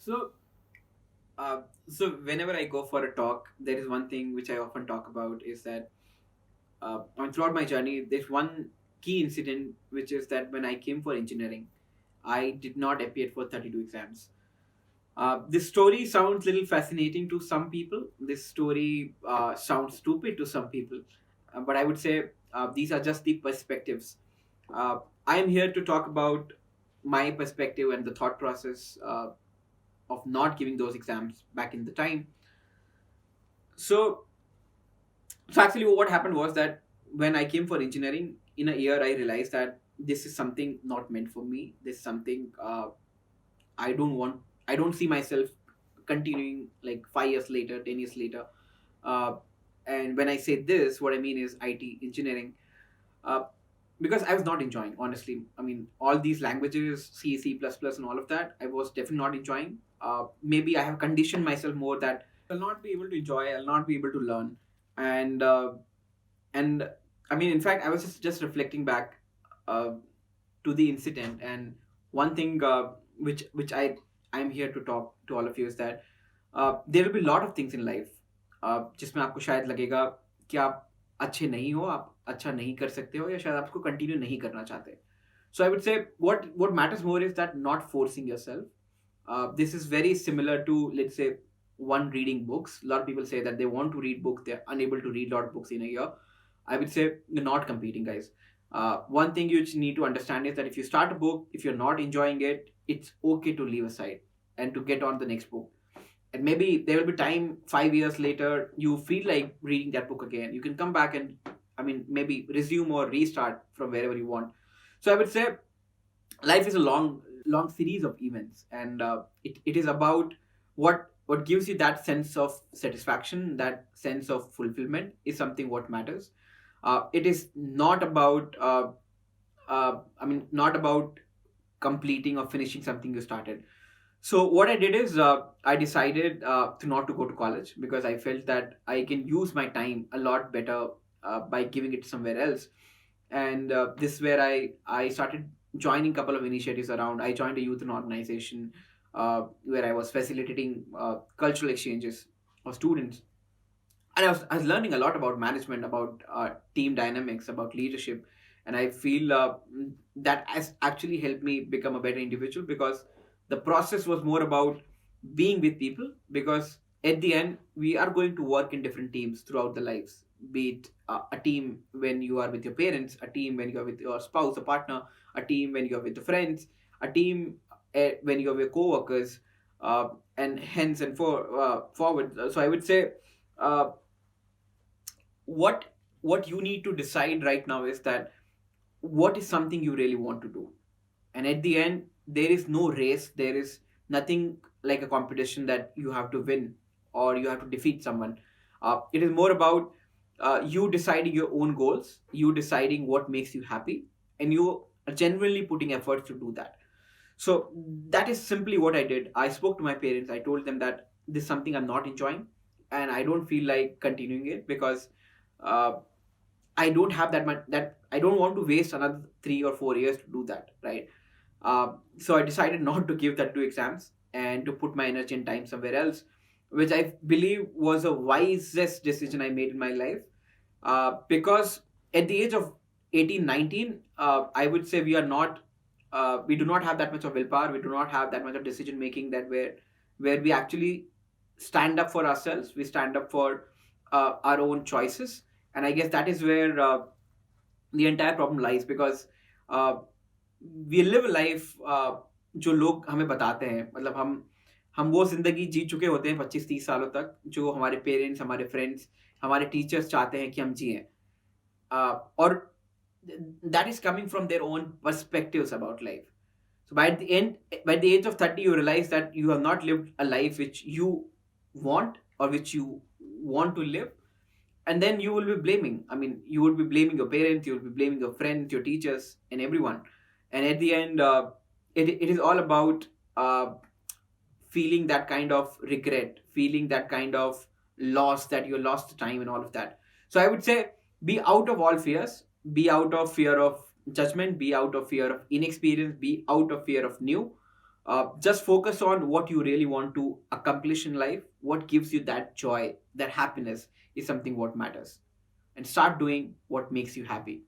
So, uh, so whenever I go for a talk, there is one thing which I often talk about is that throughout my journey, there's one key incident which is that when I came for engineering, I did not appear for 32 exams. This story sounds little fascinating to some people. This story sounds stupid to some people, but I would say these are just the perspectives. I am here to talk about my perspective and the thought process of not giving those exams back in the time. So, so actually, what happened was that when I came for engineering in a year, I realized that this is something not meant for me. This is something I don't want. I don't see myself continuing like 5 years later, 10 years later. Uh, and when I say this, what I mean is IT engineering. Uh, because I was not enjoying, honestly. I mean, all these languages, C, C++, and all of that, I was definitely not enjoying. Maybe I have conditioned myself more that I'll not be able to enjoy, I'll not be able to learn. And I mean, in fact, I was just reflecting back uh, to the incident, and one thing which I'm here to talk to all of you is that there will be a lot of things in life जिसमें आपको शायद लगेगा कि आप अच्छे नहीं हो, आप अच्छा नहीं कर सकते हो, या शायद आपको कंटिन्यू नहीं करना चाहते. So I would say what matters more is that not forcing yourself. This is very similar to, let's say, one reading books. A lot of people say that they want to read books, they're unable to read a lot of books in a year. I would say you're not competing, guys. One thing you need to understand is that if you start a book, if you're not enjoying it, it's okay to leave aside and to get on the next book. And maybe there will be time 5 years later you feel like reading that book again. You can come back and, I mean, maybe resume or restart from wherever you want. So I would say life is a long series of events, and it is about what gives you that sense of satisfaction, that sense of fulfillment is something what matters. It is not about not about completing or finishing something you started. So what I did is I decided to not to go to college because I felt that I can use my time a lot better by giving it somewhere else. And this is where I started joining a couple of initiatives around. I joined a youth and organization where I was facilitating cultural exchanges of students, and I was learning a lot about management, about team dynamics, about leadership, and I feel that has actually helped me become a better individual because the process was more about being with people. Because at the end, we are going to work in different teams throughout the lives. Be it a team when you are with your parents, a team when you are with your spouse, a partner, a team when you are with your friends, a team when you are with co-workers, and hence and forward. So I would say. Uh, what what you need to decide right now is that what is something you really want to do. And at the end, there is no race, there is nothing like a competition that you have to win or you have to defeat someone. It is more about you deciding your own goals, you deciding what makes you happy, and you are genuinely putting efforts to do that. So that is simply what I did. I spoke to my parents, I told them that this is something I'm not enjoying and I don't feel like continuing it because uh, I don't have that much, that I don't want to waste another 3 or 4 years to do that, right? So I decided not to give that two exams and to put my energy and time somewhere else, which I believe was the wisest decision I made in my life. Because at the age of 18, 19, I would say we do not have that much of willpower, we do not have that much of decision making, that where we actually stand up for ourselves, we stand up for our own choices. And I guess that is where the entire problem lies, because uh, we live a life जो लोग हमें बताते हैं, मतलब हम वो जिंदगी जी चुके होते हैं 25-30 सालों तक, जो हमारे पेरेंट्स, हमारे फ्रेंड्स, हमारे टीचर्स चाहते हैं कि हम जिएं. Or that is coming from their own perspectives about life. So by the age of 30, you realize that you have not lived a life which you want or which you want to live. And then you will be blaming, I mean, you will be blaming your parents, you will be blaming your friends, your teachers, and everyone. And at the end, it is all about uh, feeling that kind of regret, feeling that kind of loss, that you lost the time and all of that. So I would say be out of all fears, be out of fear of judgment, be out of fear of inexperience, be out of fear of new. Just focus on what you really want to accomplish in life, what gives you that joy, that happiness is something what matters, and start doing what makes you happy.